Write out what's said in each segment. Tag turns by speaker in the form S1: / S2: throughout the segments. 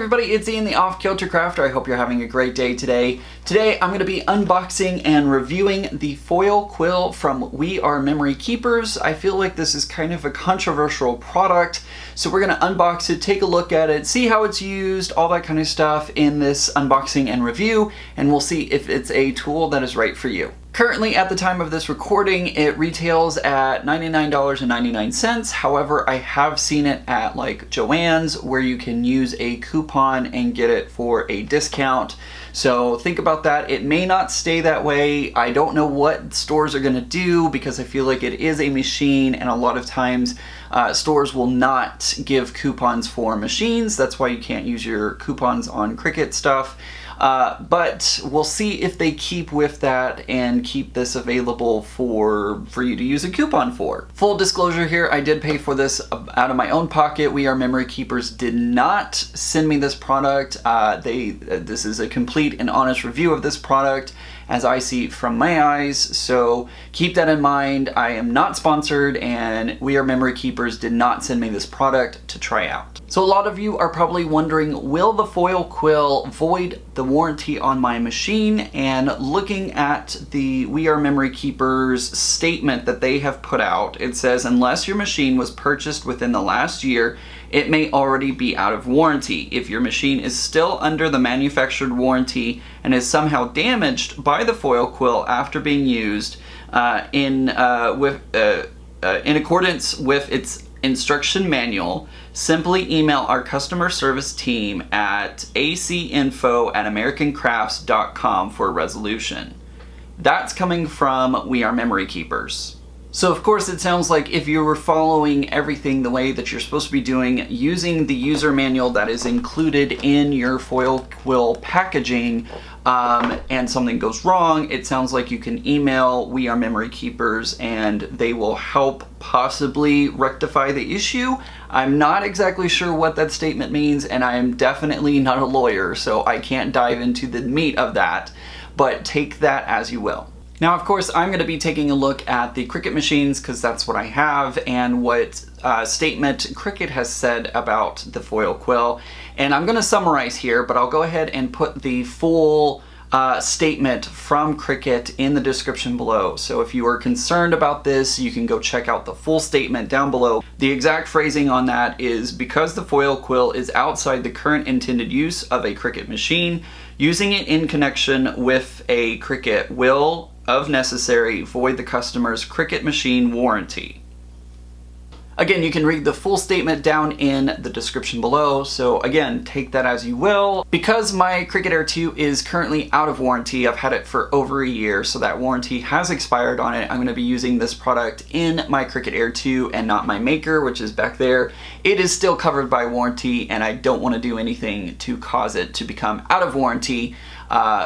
S1: everybody, it's Ian the Off Kilter Crafter. I hope you're having a great day today. Today I'm going to be unboxing and reviewing the Foil Quill from We Are Memory Keepers. I feel like this is kind of a controversial product, so we're going to unbox it, take a look at it, see how it's used, all that kind of stuff in this unboxing and review, and we'll see if it's a tool that is right for you. Currently, at the time of this recording, it retails at $99.99. However, I have seen it at like Joann's where you can use a coupon and get it for a discount. So think about that. It may not stay that way. I don't know what stores are going to do because I feel like it is a machine, and a lot of times stores will not give coupons for machines. That's why you can't use your coupons on Cricut stuff. But we'll see if they keep with that and keep this available for you to use a coupon for. Full disclosure here, I did pay for this out of my own pocket. We Are Memory Keepers did not send me this product. This is a complete and honest review of this product as I see it from my eyes, so keep that in mind. I am not sponsored, and We Are Memory Keepers did not send me this product to try out. So a lot of you are probably wondering, will the Foil Quill void the warranty on my machine? And looking at the We Are Memory Keepers statement that they have put out, it says, unless your machine was purchased within the last year, it may already be out of warranty. If your machine is still under the manufactured warranty and is somehow damaged by the Foil Quill after being used in accordance with its instruction manual, simply email our customer service team at acinfo@americancrafts.com for a resolution. That's coming from We Are Memory Keepers. So of course it sounds like if you were following everything the way that you're supposed to be doing, using the user manual that is included in your Foil Quill packaging, and something goes wrong, it sounds like you can email We Are Memory Keepers and they will help possibly rectify the issue. I'm not exactly sure what that statement means, and I am definitely not a lawyer, so I can't dive into the meat of that, but take that as you will. Now, of course, I'm going to be taking a look at the Cricut machines because that's what I have and what statement Cricut has said about the Foil Quill. And I'm going to summarize here, but I'll go ahead and put the full statement from Cricut in the description below. So if you are concerned about this, you can go check out the full statement down below. The exact phrasing on that is, because the Foil Quill is outside the current intended use of a Cricut machine, using it in connection with a Cricut will, of necessary, void the customer's Cricut machine warranty. Again, you can read the full statement down in the description below, so again, take that as you will. Because my Cricut Air 2 is currently out of warranty, I've had it for over a year, so that warranty has expired on it. I'm going to be using this product in my Cricut Air 2 and not my Maker, which is back there. It is still covered by warranty, and I don't want to do anything to cause it to become out of warranty,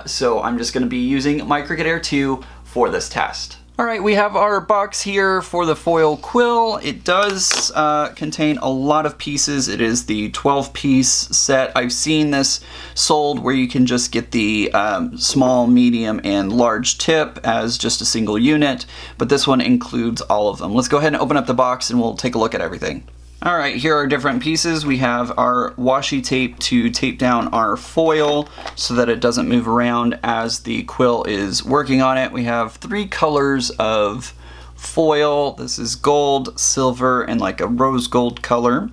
S1: so I'm just going to be using my Cricut Air 2 for this test. Alright, we have our box here for the Foil Quill. It does contain a lot of pieces. It is the 12-piece set. I've seen this sold where you can just get the small, medium, and large tip as just a single unit, but this one includes all of them. Let's go ahead and open up the box and we'll take a look at everything. Alright, here are different pieces. We have our washi tape to tape down our foil so that it doesn't move around as the quill is working on it. We have 3 colors of foil. This is gold, silver, and like a rose gold color.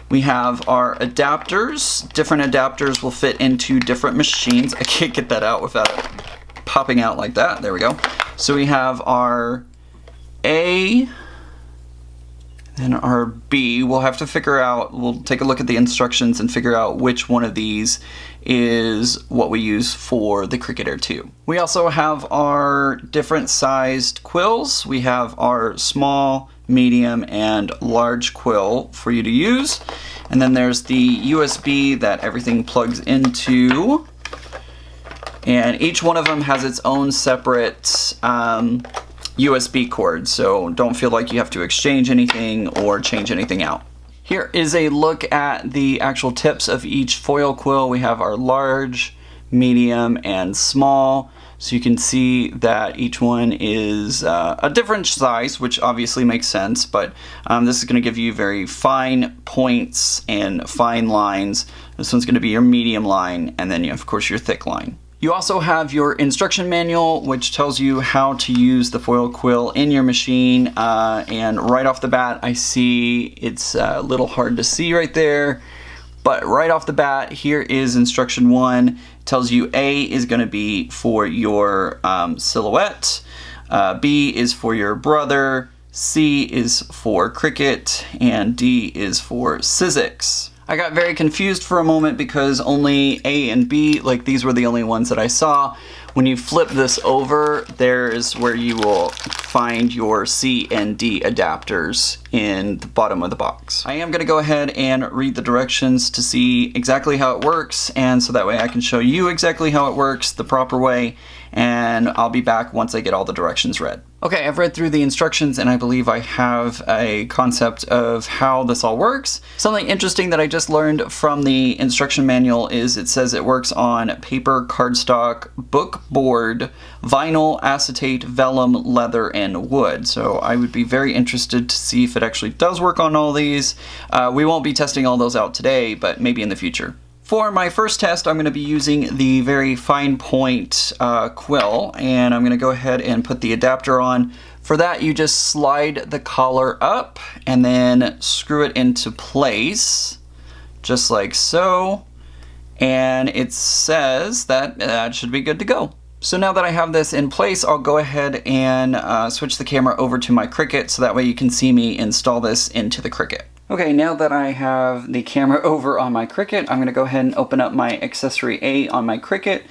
S1: We have our adapters. Different adapters will fit into different machines. I can't get that out without it popping out like that. There we go. So we have our A and our B. We'll have to figure out, we'll take a look at the instructions and figure out which one of these is what we use for the Cricut Air 2. We also have our different sized quills. We have our small, medium, and large quill for you to use. And then there's the USB that everything plugs into. And each one of them has its own separate USB cord, so don't feel like you have to exchange anything or change anything out. Here is a look at the actual tips of each Foil Quill. We have our large, medium, and small. So you can see that each one is a different size, which obviously makes sense, but this is going to give you very fine points and fine lines. This one's going to be your medium line, and then of course your thick line. You also have your instruction manual, which tells you how to use the foil quill in your machine, and right off the bat I see it's a little hard to see right there, but right off the bat here is instruction 1. It tells you A is going to be for your silhouette, B is for your brother, C is for Cricut, and D is for Sizzix. I got very confused for a moment because only A and B, like these were the only ones that I saw. When you flip this over, there's where you will find your C and D adapters in the bottom of the box. I am going to go ahead and read the directions to see exactly how it works, and so that way I can show you exactly how it works the proper way, and I'll be back once I get all the directions read. Okay, I've read through the instructions and I believe I have a concept of how this all works. Something interesting that I just learned from the instruction manual is it says it works on paper, cardstock, book board, vinyl, acetate, vellum, leather, and wood. So I would be very interested to see if it actually does work on all these. We won't be testing all those out today, but maybe in the future. For my first test, I'm going to be using the very fine point quill, and I'm going to go ahead and put the adapter on. For that, you just slide the collar up and then screw it into place, just like so, and it says that that should be good to go. So now that I have this in place, I'll go ahead and switch the camera over to my Cricut so that way you can see me install this into the Cricut. Okay, now that I have the camera over on my Cricut, I'm going to go ahead and open up my accessory A on my Cricut.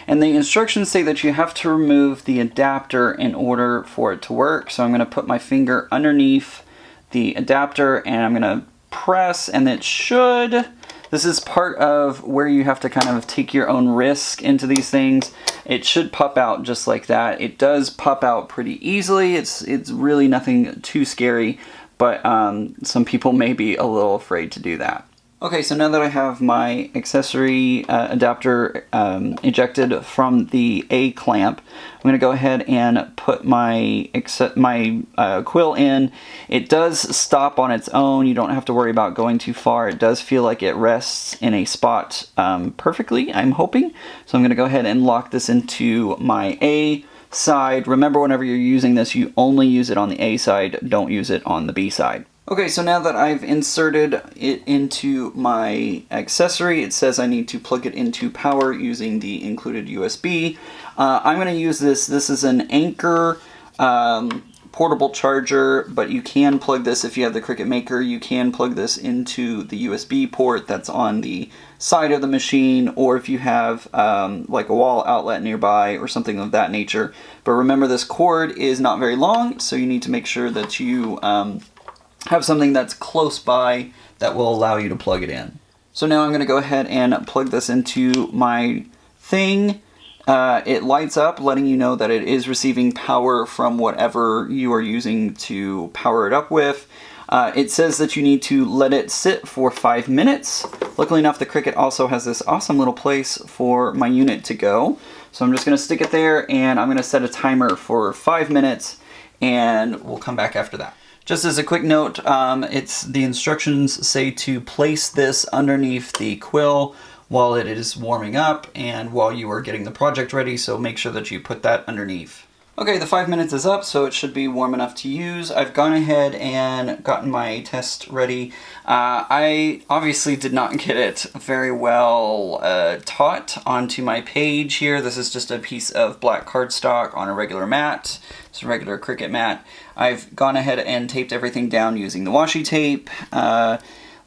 S1: And the instructions say that you have to remove the adapter in order for it to work. So I'm going to put my finger underneath the adapter and I'm going to press, and it should... This is part of where you have to kind of take your own risk into these things. It should pop out just like that. It does pop out pretty easily. It's really nothing too scary. But some people may be a little afraid to do that. Okay, so now that I have my accessory adapter ejected from the A clamp, I'm going to go ahead and put my quill in. It does stop on its own. You don't have to worry about going too far. It does feel like it rests in a spot perfectly, I'm hoping. So I'm going to go ahead and lock this into my A side. Remember, whenever you're using this, you only use it on the A side, don't use it on the B side. Okay, so now that I've inserted it into my accessory, it says I need to plug it into power using the included USB. I'm going to use this. This is an Anchor portable charger, but you can plug this if you have the Cricut Maker. You can plug this into the USB port that's on the side of the machine, or if you have like a wall outlet nearby or something of that nature. But remember, this cord is not very long, so you need to make sure that you have something that's close by that will allow you to plug it in. So now I'm going to go ahead and plug this into my thing. It lights up, letting you know that it is receiving power from whatever you are using to power it up with. It says that you need to let it sit for 5 minutes. Luckily enough, the Cricut also has this awesome little place for my unit to go. So I'm just going to stick it there, and I'm going to set a timer for 5 minutes, and we'll come back after that. Just as a quick note, the instructions say to place this underneath the quill while it is warming up and while you are getting the project ready, so make sure that you put that underneath. Okay, the 5 minutes is up, so it should be warm enough to use. I've gone ahead and gotten my test ready. I obviously did not get it very well taught onto my page here. This is just a piece of black cardstock on a regular mat. It's a regular Cricut mat. I've gone ahead and taped everything down using the washi tape.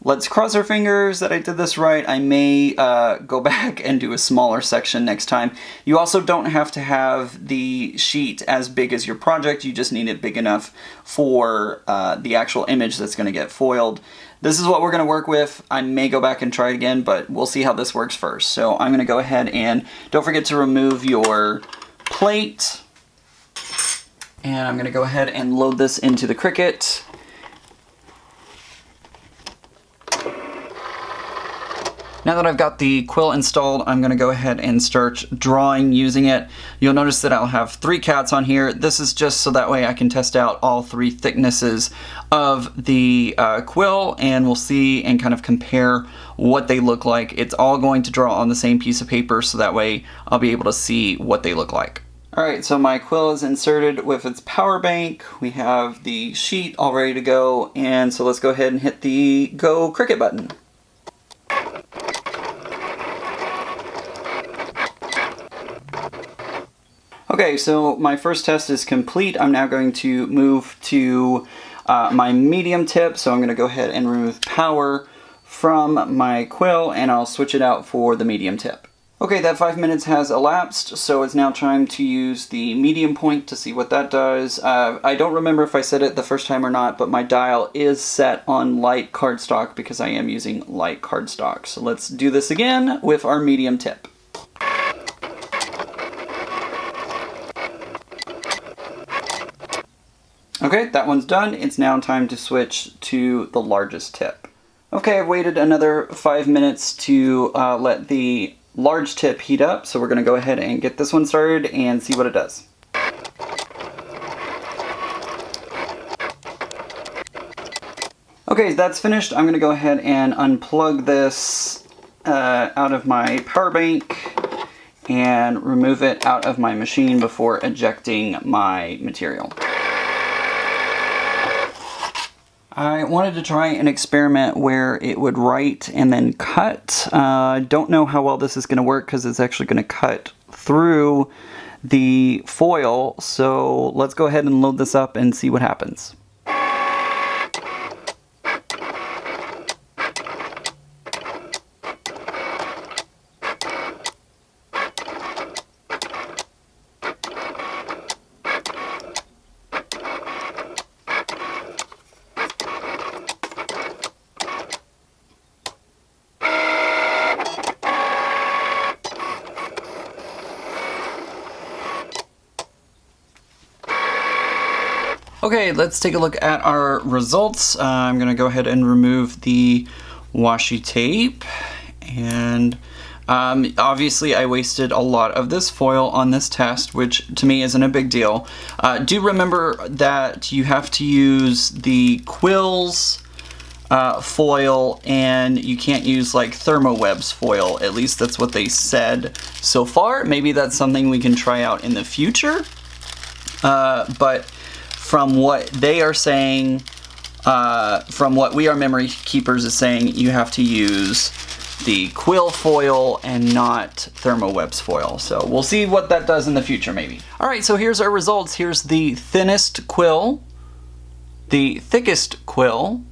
S1: Let's cross our fingers that I did this right. I may go back and do a smaller section next time. You also don't have to have the sheet as big as your project. You just need it big enough for the actual image that's going to get foiled. This is what we're going to work with. I may go back and try it again, but we'll see how this works first. So I'm going to go ahead and don't forget to remove your plate. And I'm going to go ahead and load this into the Cricut. Now that I've got the quill installed, I'm going to go ahead and start drawing using it. You'll notice that I'll have 3 cats on here. This is just so that way I can test out all 3 thicknesses of the quill, and we'll see and kind of compare what they look like. It's all going to draw on the same piece of paper, so that way I'll be able to see what they look like. Alright, so my quill is inserted with its power bank. We have the sheet all ready to go, and so let's go ahead and hit the Go Cricut button. Okay, so my first test is complete. I'm now going to move to my medium tip, so I'm going to go ahead and remove power from my quill, and I'll switch it out for the medium tip. Okay, that 5 minutes has elapsed, so it's now time to use the medium point to see what that does. I don't remember if I said it the first time or not, but my dial is set on light cardstock because I am using light cardstock. So let's do this again with our medium tip. Okay, that one's done. It's now time to switch to the largest tip. Okay, I've waited another 5 minutes to let the large tip heat up, so we're going to go ahead and get this one started and see what it does. Okay, that's finished. I'm going to go ahead and unplug this out of my power bank and remove it out of my machine before ejecting my material. I wanted to try an experiment where it would write and then cut. Don't know how well this is going to work because it's actually going to cut through the foil. So let's go ahead and load this up and see what happens. Okay, let's take a look at our results. I'm going to go ahead and remove the washi tape, and obviously I wasted a lot of this foil on this test, which to me isn't a big deal. Do remember that you have to use the quills foil, and you can't use like ThermoWeb's foil. At least that's what they said so far. Maybe that's something we can try out in the future, but from what they are saying, from what We Are Memory Keepers is saying, you have to use the quill foil and not ThermoWeb's foil. So we'll see what that does in the future, maybe. Alright, so here's our results. Here's the thinnest quill, the thickest quill,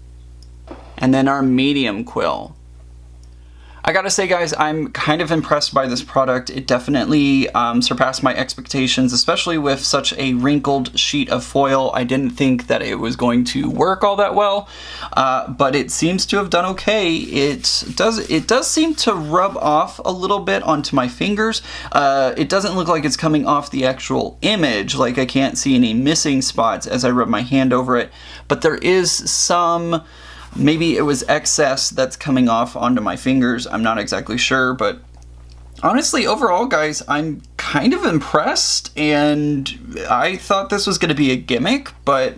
S1: and then our medium quill. I gotta say, guys, I'm kind of impressed by this product. It definitely surpassed my expectations, especially with such a wrinkled sheet of foil. I didn't think that it was going to work all that well, but it seems to have done okay. It does seem to rub off a little bit onto my fingers. It doesn't look like it's coming off the actual image, like I can't see any missing spots as I rub my hand over it, but there is some, maybe it was excess that's coming off onto my fingers. I'm not exactly sure, but honestly, overall, guys, I'm kind of impressed, and I thought this was going to be a gimmick, but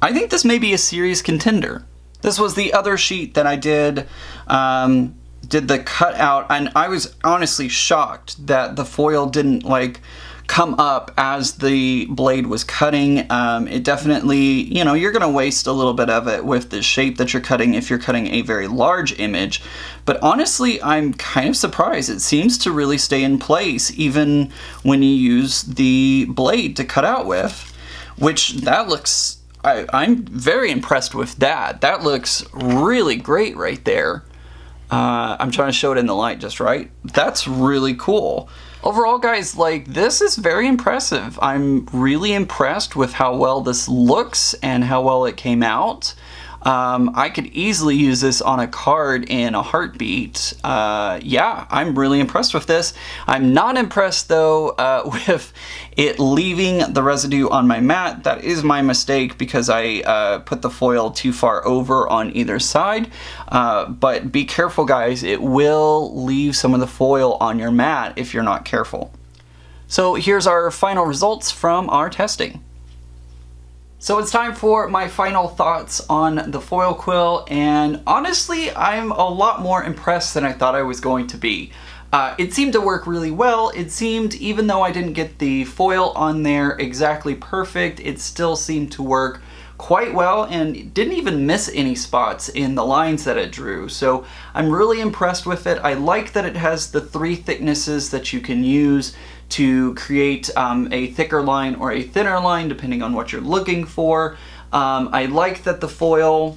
S1: I think this may be a serious contender. This was the other sheet that I did the cutout, and I was honestly shocked that the foil didn't like come up as the blade was cutting. It definitely, you know, you're gonna waste a little bit of it with the shape that you're cutting if you're cutting a very large image, but honestly I'm kind of surprised. It seems to really stay in place even when you use the blade to cut out with, which that looks, I'm very impressed with that. That looks really great right there. I'm trying to show it in the light just right. That's really cool. Overall, guys, like, this is very impressive. I'm really impressed with how well this looks and how well it came out. I could easily use this on a card in a heartbeat. Yeah, I'm really impressed with this. I'm not impressed though with it leaving the residue on my mat. That is my mistake because I put the foil too far over on either side. But be careful guys, it will leave some of the foil on your mat if you're not careful. So here's our final results from our testing. So it's time for my final thoughts on the Foil Quill, and honestly, I'm a lot more impressed than I thought I was going to be. It seemed to work really well. It seemed, even though I didn't get the foil on there exactly perfect, it still seemed to work quite well and didn't even miss any spots in the lines that it drew. So I'm really impressed with it. I like that it has the 3 thicknesses that you can use to create a thicker line or a thinner line depending on what you're looking for. I like that the foil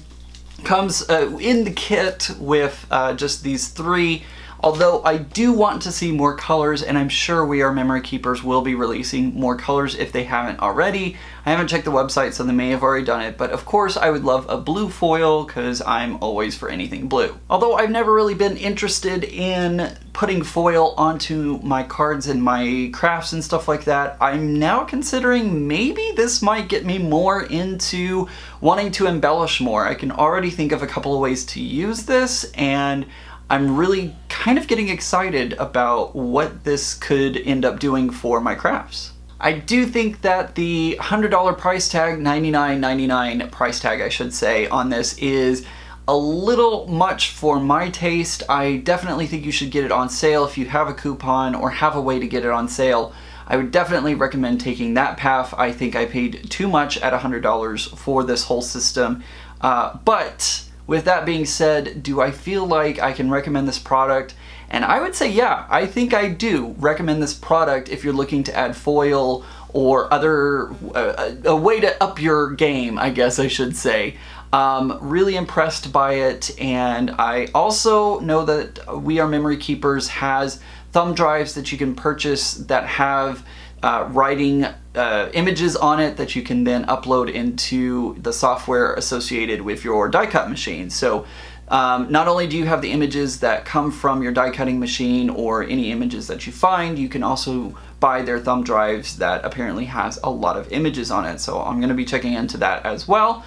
S1: comes in the kit with just these 3. Although I do want to see more colors, and I'm sure We Are Memory Keepers will be releasing more colors if they haven't already. I haven't checked the website, so they may have already done it, but of course I would love a blue foil because I'm always for anything blue. Although I've never really been interested in putting foil onto my cards and my crafts and stuff like that, I'm now considering maybe this might get me more into wanting to embellish more. I can already think of a couple of ways to use this, and I'm really kind of getting excited about what this could end up doing for my crafts. I do think that the $100 price tag, $99.99 price tag I should say, on this is a little much for my taste. I definitely think you should get it on sale if you have a coupon or have a way to get it on sale. I would definitely recommend taking that path. I think I paid too much at $100 for this whole system, but with that being said, do I feel like I can recommend this product? And I would say, yeah, I think I do recommend this product if you're looking to add foil or other, a way to up your game, I guess I should say. Really impressed by it, and I also know that We Are Memory Keepers has thumb drives that you can purchase that have writing images on it that you can then upload into the software associated with your die cut machine. So not only do you have the images that come from your die cutting machine or any images that you find, you can also buy their thumb drives that apparently has a lot of images on it. So I'm going to be checking into that as well.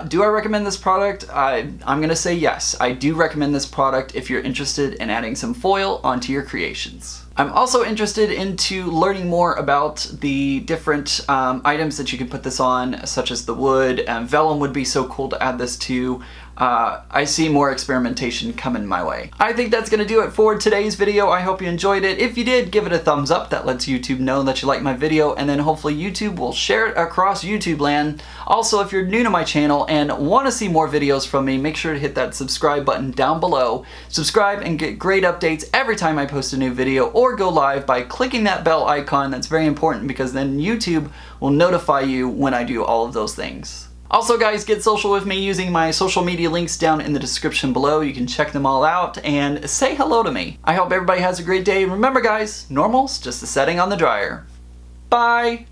S1: Do I recommend this product? I'm going to say yes. I do recommend this product if you're interested in adding some foil onto your creations. I'm also interested into learning more about the different items that you can put this on, such as the wood. Vellum would be so cool to add this to. I see more experimentation coming my way. I think that's going to do it for today's video. I hope you enjoyed it. If you did, give it a thumbs up. That lets YouTube know that you like my video, and then hopefully YouTube will share it across YouTube land. Also, if you're new to my channel and want to see more videos from me, make sure to hit that subscribe button down below. Subscribe and get great updates every time I post a new video, or go live by clicking that bell icon. That's very important because then YouTube will notify you when I do all of those things. Also guys, get social with me using my social media links down in the description below. You can check them all out and say hello to me. I hope everybody has a great day. Remember guys, normal's just the setting on the dryer. Bye!